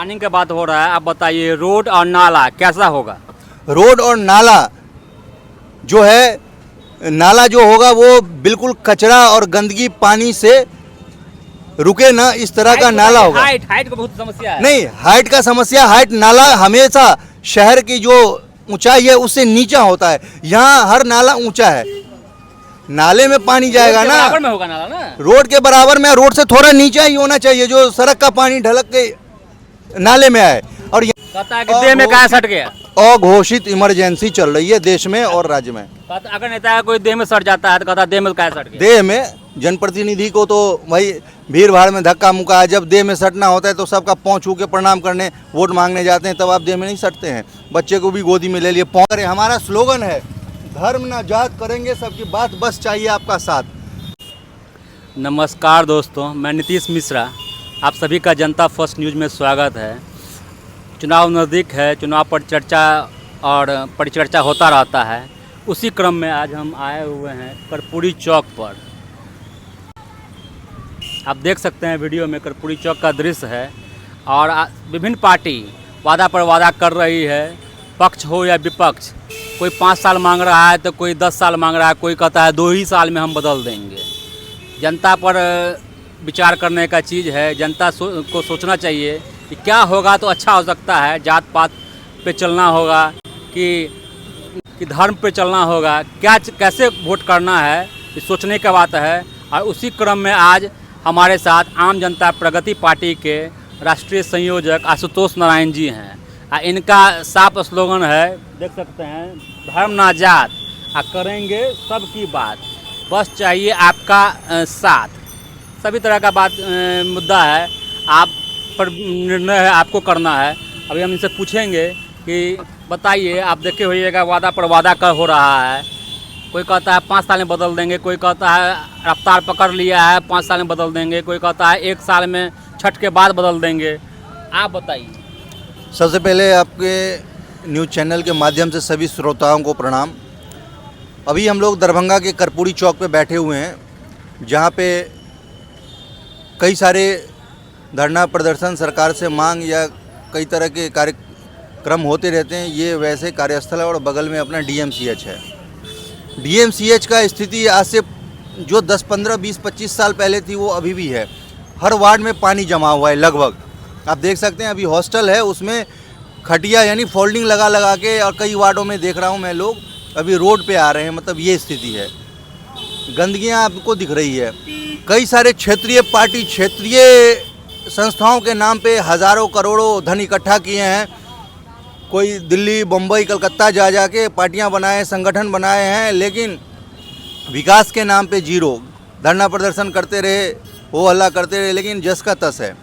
Planning की बात हो रहा है, आप बताइए रोड और नाला कैसा होगा? रोड और नाला जो है, नाला जो होगा वो बिल्कुल कचरा और गंदगी पानी से रुके ना, इस तरह का नाला होगा। हाइट का बहुत समस्या है। नहीं, हाइट का समस्या, हाइट नाला हमेशा शहर की जो ऊंचाई है उससे नीचा होता है। यहाँ हर नाला ऊंचा है, नाले में पानी जाएगा ना, बराबर में होगा नाला ना, रोड के बराबर में, रोड से थोड़ा नीचा ही होना चाहिए जो सड़क का पानी ढलक के नाले में आए। और कहता है कि देह में कहाँ सट गया। अघोषित इमरजेंसी चल रही है देश में और राज्य में। अगर नेता का कोई देह में सट जाता है तो कहता है देह में कहाँ सट गया। देह में जनप्रतिनिधि को तो भाई भीड़ भाड़ में धक्का मुक्का है, जब देह में सटना होता है तो सबका पाँव छू के प्रणाम करने वोट मांगने जाते हैं, तब आप देह में नहीं सटते हैं। बच्चे को भी गोदी में ले लिए पाँव करे। हमारा स्लोगन है धर्म ना जात, करेंगे सबकी बात, बस चाहिए आपका साथ। नमस्कार दोस्तों, मैं नीतीश मिश्रा, आप सभी का जनता फर्स्ट न्यूज़ में स्वागत है। चुनाव नज़दीक है, चुनाव पर चर्चा और परिचर्चा होता रहता है। उसी क्रम में आज हम आए हुए हैं कर्पूरी चौक पर। आप देख सकते हैं वीडियो में कर्पूरी चौक का दृश्य है और विभिन्न पार्टी वादा पर वादा कर रही है, पक्ष हो या विपक्ष। कोई 5 साल मांग रहा है तो कोई 10 साल मांग रहा है, कोई कहता है 2 ही साल में हम बदल देंगे। जनता पर विचार करने का चीज़ है, जनता को सोचना चाहिए कि क्या होगा तो अच्छा हो सकता है। जात पात पे चलना होगा कि धर्म पे चलना होगा, क्या कैसे वोट करना है, ये सोचने का बात है। और उसी क्रम में आज हमारे साथ आम जनता प्रगति पार्टी के राष्ट्रीय संयोजक आशुतोष नारायण जी हैं। इनका साफ स्लोगन है, देख सकते हैं, धर्म ना जात, करेंगे सबकी बात, बस चाहिए आपका साथ। सभी तरह का बात मुद्दा है, आप पर निर्णय है, आपको करना है। अभी हम इनसे पूछेंगे कि बताइए, आप देखे होइएगा वादा पर वादा कर हो रहा है। कोई कहता है 5 साल में बदल देंगे, कोई कहता है रफ्तार पकड़ लिया है 5 साल में बदल देंगे, कोई कहता है 1 साल में छठ के बाद बदल देंगे। आप बताइए। सबसे पहले आपके न्यूज़ चैनल के माध्यम से सभी श्रोताओं को प्रणाम। अभी हम लोग दरभंगा के कर्पूरी चौक पे बैठे हुए हैं, जहाँ पे कई सारे धरना प्रदर्शन, सरकार से मांग या कई तरह के कार्यक्रम होते रहते हैं। ये वैसे कार्यस्थल है और बगल में अपना DMCH है। DMCH का स्थिति आज से जो 10, 15, 20, 25 साल पहले थी वो अभी भी है। हर वार्ड में पानी जमा हुआ है लगभग। आप देख सकते हैं, अभी हॉस्टल है, उसमें खटिया यानी फोल्डिंग लगा लगा के, और कई वार्डों में देख रहा हूँ मैं लोग अभी रोड पे आ रहे हैं। मतलब ये स्थिति है, गंदगियाँ आपको दिख रही है। कई सारे क्षेत्रीय पार्टी, क्षेत्रीय संस्थाओं के नाम पे हज़ारों करोड़ों धन इकट्ठा किए हैं। कोई दिल्ली, बम्बई, कलकत्ता जा जा के पार्टियाँ बनाए, संगठन बनाए हैं, लेकिन विकास के नाम पे जीरो। धरना प्रदर्शन करते रहे, हो हल्ला करते रहे, लेकिन जस का तस है।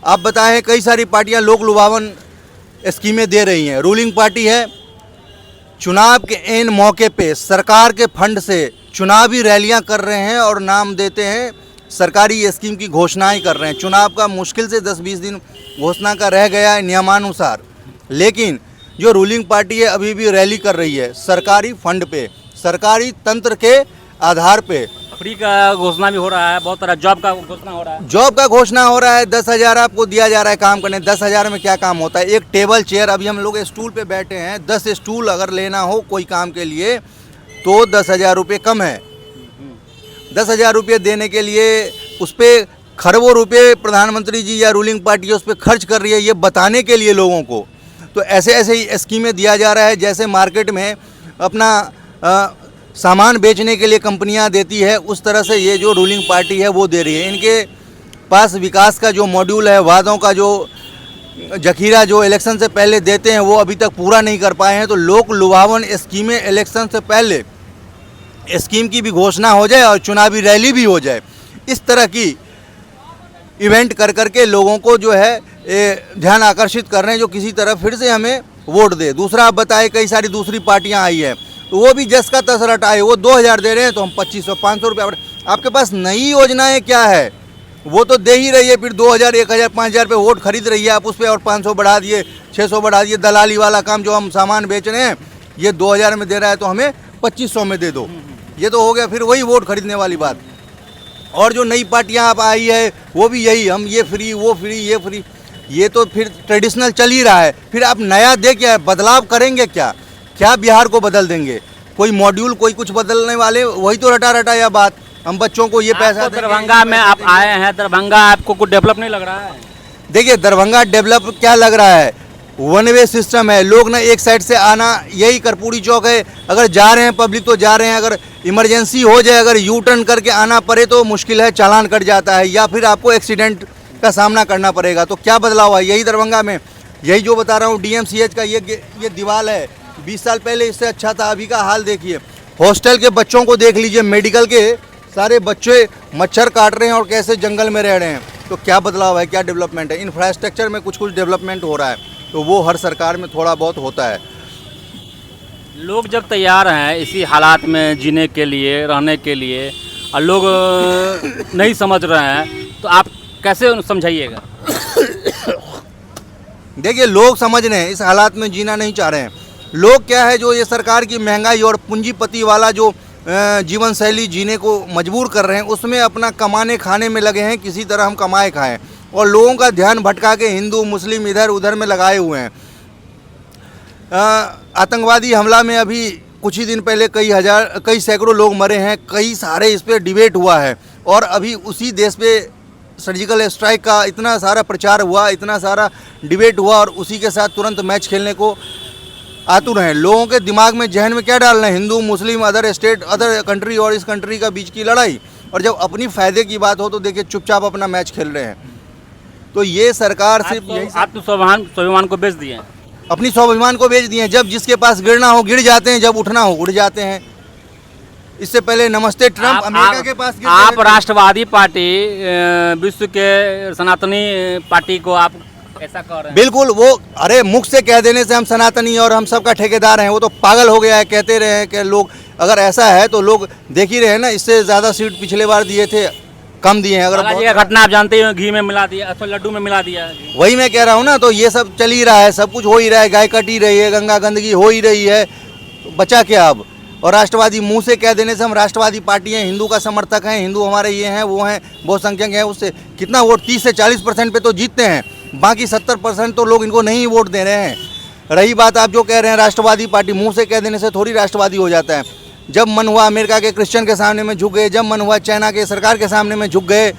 आप बताएं, कई सारी पार्टियां लोक लुभावन स्कीमें दे रही हैं। रूलिंग पार्टी है, चुनाव के एन मौके पे सरकार के फंड से चुनावी रैलियां कर रहे हैं और नाम देते हैं, सरकारी स्कीम की घोषणाएं कर रहे हैं। चुनाव का मुश्किल से 10-20 दिन घोषणा का रह गया है नियमानुसार, लेकिन जो रूलिंग पार्टी है अभी भी रैली कर रही है सरकारी फंड पे, सरकारी तंत्र के आधार पे। फ्री का घोषणा भी हो रहा है, बहुत तरह जॉब का घोषणा हो रहा है। जॉब का घोषणा हो रहा है, 10,000 आपको दिया जा रहा है काम करने। 10,000 में क्या काम होता है? एक टेबल चेयर, अभी हम लोग स्टूल पे बैठे हैं, 10 स्टूल अगर लेना हो कोई काम के लिए तो 10,000 रुपये कम है। 10,000 रुपये देने के लिए उस पर खरबों रुपये प्रधानमंत्री जी या रूलिंग पार्टी उस पर खर्च कर रही है, ये बताने के लिए लोगों को। तो ऐसे ऐसे ही स्कीमें दिया जा रहा है, जैसे मार्केट में अपना सामान बेचने के लिए कंपनियां देती है, उस तरह से ये जो रूलिंग पार्टी है वो दे रही है। इनके पास विकास का जो मॉड्यूल है, वादों का जो जखीरा जो इलेक्शन से पहले देते हैं वो अभी तक पूरा नहीं कर पाए हैं। तो लोक लुभावन स्कीमें इलेक्शन से पहले स्कीम की भी घोषणा हो जाए और चुनावी रैली भी हो जाए, इस तरह की इवेंट कर करके लोगों को जो है ध्यान आकर्षित कर रहे हैं, जो किसी तरह फिर से हमें वोट दे। दूसरा आप बताए, कई सारी दूसरी पार्टियां आई हैं तो वो भी जस का तस रटाए, वो 2,000 दे रहे हैं तो हम 2,500, 500 रुपये। आपके पास नई योजनाएं क्या है? वो तो दे ही रही है, फिर 2,000, 1,000, 5,000 पे वोट खरीद रही है, आप उस पर और 500 बढ़ा दिए, 600 बढ़ा दिए। दलाली वाला काम, जो हम सामान बेच रहे हैं ये 2,000 में दे रहा है तो हमें 2,500 में दे दो, ये तो हो गया फिर वही वोट खरीदने वाली बात। और जो नई पार्टियां आप आई है वो भी यही, हम ये फ्री वो फ्री ये फ्री। ये तो फिर ट्रेडिशनल चल ही रहा है, फिर आप नया दे क्या बदलाव करेंगे क्या? क्या बिहार को बदल देंगे? कोई मॉड्यूल कोई कुछ बदलने वाले, वही तो रटा रटा या बात, हम बच्चों को ये पैसा देंगे। दरभंगा में आप आए हैं, दरभंगा आपको कुछ डेवलप नहीं लग रहा है? देखिए दरभंगा डेवलप क्या लग रहा है, वन वे सिस्टम है, लोग ना एक साइड से आना, यही कर्पूरी चौक है, अगर जा रहे हैं पब्लिक तो जा रहे हैं, अगर इमरजेंसी हो जाए, अगर यू टर्न करके आना पड़े तो मुश्किल है, चालान कट जाता है या फिर आपको एक्सीडेंट का सामना करना पड़ेगा। तो क्या बदलाव है? यही दरभंगा में, यही जो बता रहा हूँ DMCH का ये दीवार है, 20 साल पहले इससे अच्छा था, अभी का हाल देखिए। हॉस्टल के बच्चों को देख लीजिए, मेडिकल के सारे बच्चे मच्छर काट रहे हैं और कैसे जंगल में रह रहे हैं। तो क्या बदलाव है, क्या डेवलपमेंट है? इंफ्रास्ट्रक्चर में कुछ डेवलपमेंट हो रहा है, तो वो हर सरकार में थोड़ा बहुत होता है। लोग जब तैयार हैं इसी हालात में जीने के लिए, रहने के लिए, और लोग नहीं समझ रहे हैं, तो आप कैसे समझाइएगा? देखिए लोग समझ रहे हैं, इस हालात में जीना नहीं चाह रहे हैं। लोग क्या है, जो ये सरकार की महंगाई और पूंजीपति वाला जो जीवन शैली जीने को मजबूर कर रहे हैं, उसमें अपना कमाने खाने में लगे हैं, किसी तरह हम कमाए खाएं, और लोगों का ध्यान भटका के हिंदू मुस्लिम इधर उधर में लगाए हुए हैं। आतंकवादी हमला में अभी कुछ ही दिन पहले कई सैकड़ों लोग मरे हैं, कई सारे इस पर डिबेट हुआ है, और अभी उसी देश पे सर्जिकल स्ट्राइक का इतना सारा प्रचार हुआ, इतना सारा डिबेट हुआ, और उसी के साथ तुरंत मैच खेलने को आतुर हैं। लोगों के दिमाग में जहन में क्या डालना है, हिंदू मुस्लिम, अदर स्टेट, अदर कंट्री और इस कंट्री का बीच की लड़ाई, और जब अपनी फ़ायदे की बात हो तो देखिए चुपचाप अपना मैच खेल रहे हैं। तो ये सरकार सिर्फ यही स्वाभिमान को बेच दिए हैं, अपनी स्वाभिमान को बेच दिए हैं। जब जिसके पास गिरना हो गिर जाते हैं, जब उठना हो उठ जाते हैं। इससे पहले नमस्ते ट्रम्प अमेरिका के पास आप राष्ट्रवादी पार्टी, विश्व के सनातनी पार्टी को आप ऐसा कह रहे हैं? बिल्कुल, वो अरे मुख से कह देने से हम सनातनी और हम सबका ठेकेदार हैं, वो तो पागल हो गया है। कहते रहे हैं कि लोग, अगर ऐसा है तो लोग देख ही रहे हैं ना, इससे ज़्यादा सीट पिछले बार दिए थे, कम दिए हैं। अगर ये घटना आप जानते हो, घी में मिला दिया अथवा लड्डू में मिला दिया, वही मैं कह रहा हूँ ना, तो ये सब चल ही रहा है, सब कुछ हो ही रहा है, गाय कट ही रही है, गंगा गंदगी हो ही रही है, तो बचा क्या अब? और राष्ट्रवादी मुंह से कह देने से हम राष्ट्रवादी पार्टी हैं, हिंदू का समर्थक हैं, हिंदू हमारे ये हैं वो हैं, बहुसंख्यक हैं, उससे कितना वोट 30 से 40% पे तो जीतते हैं, बाकी 70% तो लोग इनको नहीं वोट दे रहे हैं। रही बात आप जो कह रहे हैं राष्ट्रवादी पार्टी, मुंह से कह देने से थोड़ी राष्ट्रवादी हो जाता है। जब मन हुआ अमेरिका के क्रिश्चियन के सामने में झुक गए, जब मन हुआ चाइना के सरकार के सामने में झुक गए,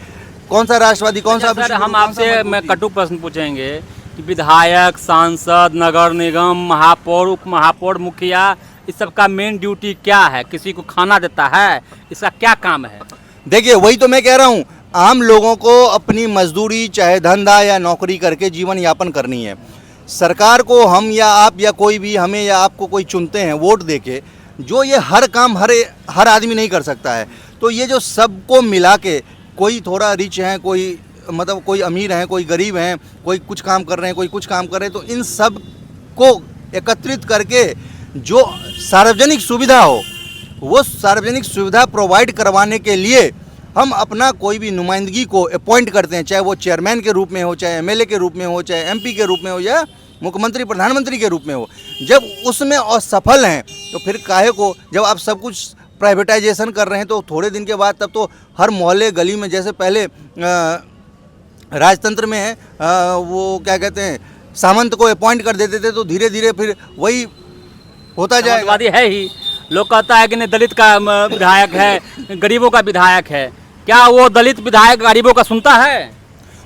कौन सा राष्ट्रवादी, कौन सा? सर हम आपसे मैं कटु प्रश्न पूछेंगे कि विधायक, सांसद, नगर निगम, महापौर, उप महापौर, मुखिया, इस सब का मेन ड्यूटी क्या है? किसी को खाना देता है, इसका क्या काम है? देखिए वही तो मैं कह रहा हूँ, आम लोगों को अपनी मजदूरी चाहे धंधा या नौकरी करके जीवन यापन करनी है। सरकार को हम या आप या कोई भी हमें या आपको कोई चुनते हैं वोट देके, जो ये हर काम हर आदमी नहीं कर सकता है। तो ये जो सबको मिला के, कोई थोड़ा रिच हैं, कोई मतलब कोई अमीर हैं, कोई गरीब हैं, कोई कुछ काम कर रहे हैं, कोई कुछ काम कर रहे हैं, तो इन सब को एकत्रित करके जो सार्वजनिक सुविधा हो, वो सार्वजनिक सुविधा प्रोवाइड करवाने के लिए हम अपना कोई भी नुमाइंदगी को अपॉइंट करते हैं, चाहे वो चेयरमैन के रूप में हो, चाहे MLA के रूप में हो, चाहे MP के रूप में हो, या मुख्यमंत्री प्रधानमंत्री के रूप में हो। जब उसमें असफल हैं तो फिर काहे को, जब आप सब कुछ प्राइवेटाइजेशन कर रहे हैं तो थोड़े दिन के बाद तब तो हर मोहल्ले गली में, जैसे पहले राजतंत्र में है वो क्या कहते हैं, सामंत को अपॉइंट कर देते थे, तो धीरे धीरे फिर वही होता जाएगा। है ही, लोग कहता है कि नहीं दलित का विधायक है, गरीबों का विधायक है, क्या वो दलित विधायक गरीबों का सुनता है?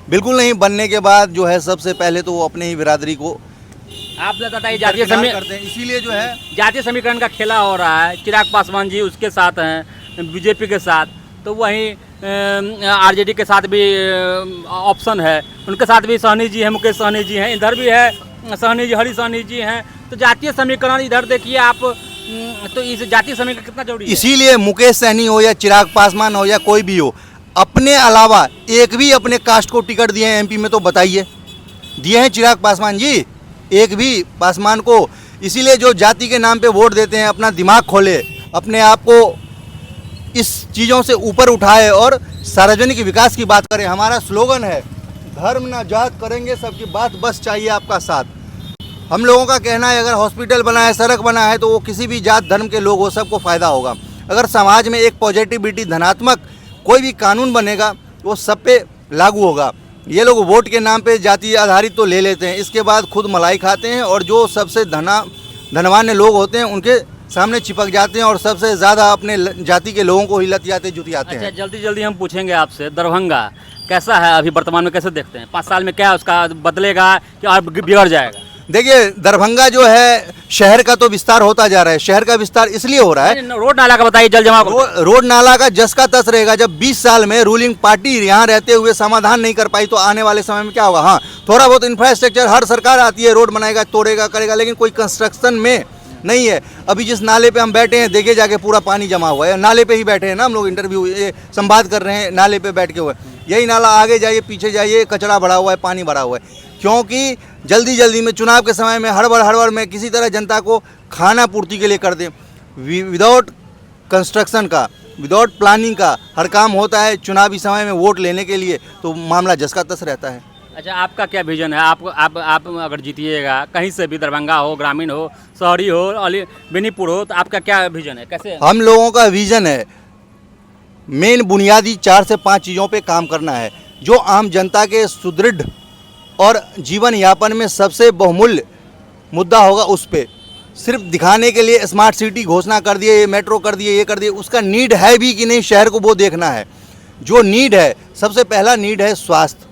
बिल्कुल नहीं। बनने के बाद जो है सबसे पहले तो वो अपने ही बिरादरी को आप बताइए, जातीय समीकरण करते हैं, इसीलिए जो है जातीय समीकरण का खेला हो रहा है। चिराग पासवान जी उसके साथ हैं, BJP के साथ, तो वहीं RJD के साथ भी ऑप्शन है, उनके साथ भी सहनी जी हैं, मुकेश सहनी जी हैं, इधर भी है सहनी जी, हरी सहनी जी हैं। तो जातीय समीकरण इधर देखिए आप, तो इस जातीय समीकरण कितना जरूरी है? इसीलिए मुकेश सहनी हो या चिराग पासवान हो या कोई भी हो, अपने अलावा एक भी अपने कास्ट को टिकट दिए हैं MP में तो बताइए, दिए हैं चिराग पासवान जी? एक भी पासवान को। इसीलिए जो जाति के नाम पे वोट देते हैं, अपना दिमाग खोले, अपने आप को इस चीज़ों से ऊपर उठाए और सार्वजनिक विकास की बात करें। हमारा स्लोगन है, धर्म ना जात करेंगे सबकी बात, बस चाहिए आपका साथ। हम लोगों का कहना है, अगर हॉस्पिटल बना है, सड़क बना है, तो वो किसी भी जात धर्म के लोग हो, सबको फ़ायदा होगा। अगर समाज में एक पॉजिटिविटी, धनात्मक कोई भी कानून बनेगा, वो सब पे लागू होगा। ये लोग वोट के नाम पे जाति आधारित तो ले लेते हैं, इसके बाद खुद मलाई खाते हैं और जो सबसे धनवान लोग होते हैं उनके सामने चिपक जाते हैं और सबसे ज़्यादा अपने जाति के लोगों को ही लतियाते जुतियाते अच्छा, हैं। जल्दी जल्दी हम पूछेंगे आपसे, दरभंगा कैसा है अभी वर्तमान में, कैसे देखते हैं 5 साल में, क्या उसका बदलेगा कि और बिगड़ जाएगा? देखिए, दरभंगा जो है शहर का तो विस्तार होता जा रहा है। शहर का विस्तार इसलिए हो रहा है, रोड नाला का बताइए, जल जमाव का। रोड नाला का जस का तस रहेगा। जब 20 साल में रूलिंग पार्टी यहाँ रहते हुए समाधान नहीं कर पाई तो आने वाले समय में क्या होगा? हाँ, थोड़ा बहुत इंफ्रास्ट्रक्चर हर सरकार आती है, रोड बनाएगा, तोड़ेगा, करेगा, लेकिन कोई कंस्ट्रक्शन में नहीं है। अभी जिस नाले पे हम बैठे हैं, देखे जाके पूरा पानी जमा हुआ है। नाले पे ही बैठे हैं ना हम लोग, इंटरव्यू ये संवाद कर रहे हैं, नाले पे बैठ के हुए। यही नाला आगे जाइए, पीछे जाइए, कचरा भरा हुआ है, पानी भरा हुआ है। क्योंकि जल्दी जल्दी में चुनाव के समय में हड़बड़ में किसी तरह जनता को खाना पूर्ति के लिए कर दें, विदाउट कंस्ट्रक्शन का, विदाउट प्लानिंग का हर काम होता है चुनावी समय में वोट लेने के लिए, तो मामला जस का तस रहता है। अच्छा, आपका क्या विजन है? आप अगर जीतिएगा, कहीं से भी, दरभंगा हो, ग्रामीण हो, शहरी हो, बेनीपुर हो, तो आपका क्या विजन है? कैसे? हम लोगों का विजन है, मेन बुनियादी 4 से 5 चीज़ों पे काम करना है। जो आम जनता के सुदृढ़ और जीवन यापन में सबसे बहुमूल्य मुद्दा होगा, उस पे सिर्फ दिखाने के लिए स्मार्ट सिटी घोषणा कर दिए, ये मेट्रो कर दिए, ये कर दिए, उसका नीड है भी कि नहीं शहर को, वो देखना है। जो नीड है, सबसे पहला नीड है स्वास्थ्य,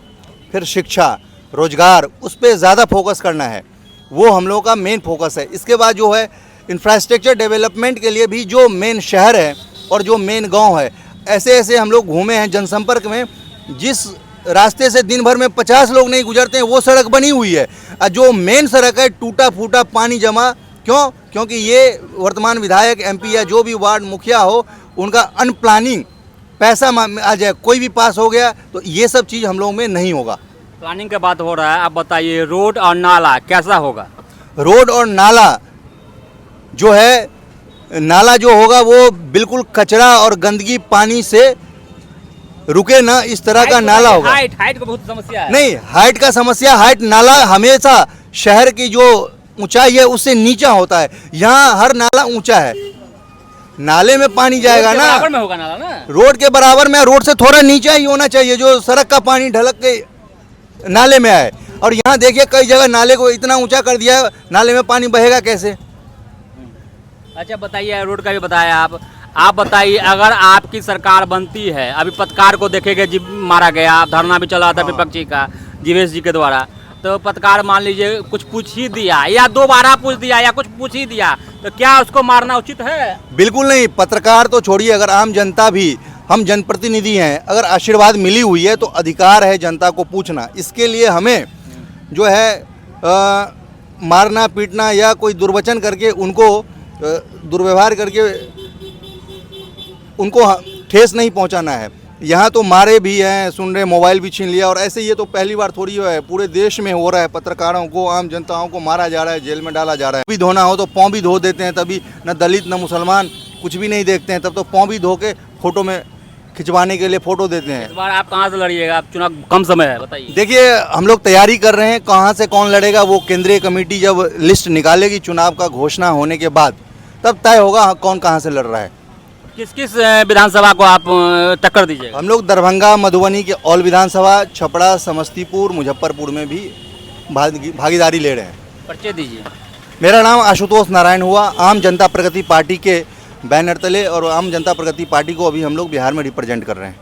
फिर शिक्षा, रोजगार, उस पर ज़्यादा फोकस करना है। वो हम लोगों का मेन फोकस है। इसके बाद जो है इंफ्रास्ट्रक्चर डेवलपमेंट के लिए भी जो मेन शहर है और जो मेन गांव है, ऐसे ऐसे हम लोग घूमे हैं जनसंपर्क में, जिस रास्ते से दिन भर में 50 लोग नहीं गुजरते हैं वो सड़क बनी हुई है। और जो मेन सड़क है, टूटा फूटा, पानी जमा, क्यों? क्योंकि ये वर्तमान विधायक, MP या जो भी वार्ड मुखिया हो, उनका अनप्लानिंग पैसा आ जाए, कोई भी पास हो गया, तो ये सब चीज़ हम लोगों में नहीं होगा। प्लानिंग का बात हो रहा है, आप बताइए रोड और नाला कैसा होगा? रोड और नाला जो है, नाला जो होगा वो बिल्कुल कचरा और गंदगी पानी से रुके ना, इस तरह का नाला होगा। हाइट को बहुत समस्या है। नहीं, हाइट का समस्या, हाइट नाला हमेशा शहर की जो ऊंचाई है उससे नीचा होता है। यहाँ हर नाला ऊंचा है, नाले में पानी जाएगा ना, बराबर में होगा नाला ना, रोड के बराबर में, रोड से थोड़ा नीचा ही होना चाहिए, जो सड़क का पानी ढलक के नाले में आए। और यहाँ देखिए कई जगह नाले को इतना ऊंचा कर दिया है, नाले में पानी बहेगा कैसे? अच्छा, बताइए, रोड का भी बताया आप बताइए, अगर आपकी सरकार बनती है, अभी पत्रकार को देखेंगे जी मारा गया, धरना भी चला था विपक्षी का जीवेश जी के द्वारा, तो पत्रकार मान लीजिए कुछ पूछ ही दिया या दोबारा पूछ दिया या कुछ पूछ ही दिया, तो क्या उसको मारना उचित है? बिल्कुल नहीं। पत्रकार तो छोड़िए, अगर आम जनता भी, हम जनप्रतिनिधि हैं, अगर आशीर्वाद मिली हुई है तो अधिकार है जनता को पूछना। इसके लिए हमें जो है मारना पीटना या कोई दुर्वचन करके उनको दुर्व्यवहार करके उनको ठेस नहीं पहुंचाना है। यहाँ तो मारे भी हैं, सुन रहे, मोबाइल भी छीन लिया, और ऐसे ये तो पहली बार थोड़ी है, पूरे देश में हो रहा है। पत्रकारों को, आम जनताओं को मारा जा रहा है, जेल में डाला जा रहा है। भी धोना हो तो पाँव भी धो देते हैं, तभी न दलित न मुसलमान कुछ भी नहीं देखते हैं, तब तो पाँव भी धो के फोटो में खिंचवाने के लिए फोटो देते हैं। इस बार आप कहाँ से लड़िएगा? आप चुनाव कम समय है, बताइए। देखिए, हम लोग तैयारी कर रहे हैं, कहाँ से कौन लड़ेगा वो केंद्रीय कमेटी जब लिस्ट निकालेगी चुनाव का घोषणा होने के बाद, तब तय होगा कौन कहाँ से लड़ रहा है। किस किस विधानसभा को आप टक्कर दीजिएगा? हम लोग दरभंगा, मधुबनी के ऑल विधानसभा, छपरा, समस्तीपुर, मुजफ्फरपुर में भी भागीदारी ले रहे हैं। परिचय दीजिए। मेरा नाम आशुतोष नारायण हुआ, आम जनता प्रगति पार्टी के बैनर तले, और आम जनता प्रगति पार्टी को अभी हम लोग बिहार में रिप्रेजेंट कर रहे हैं।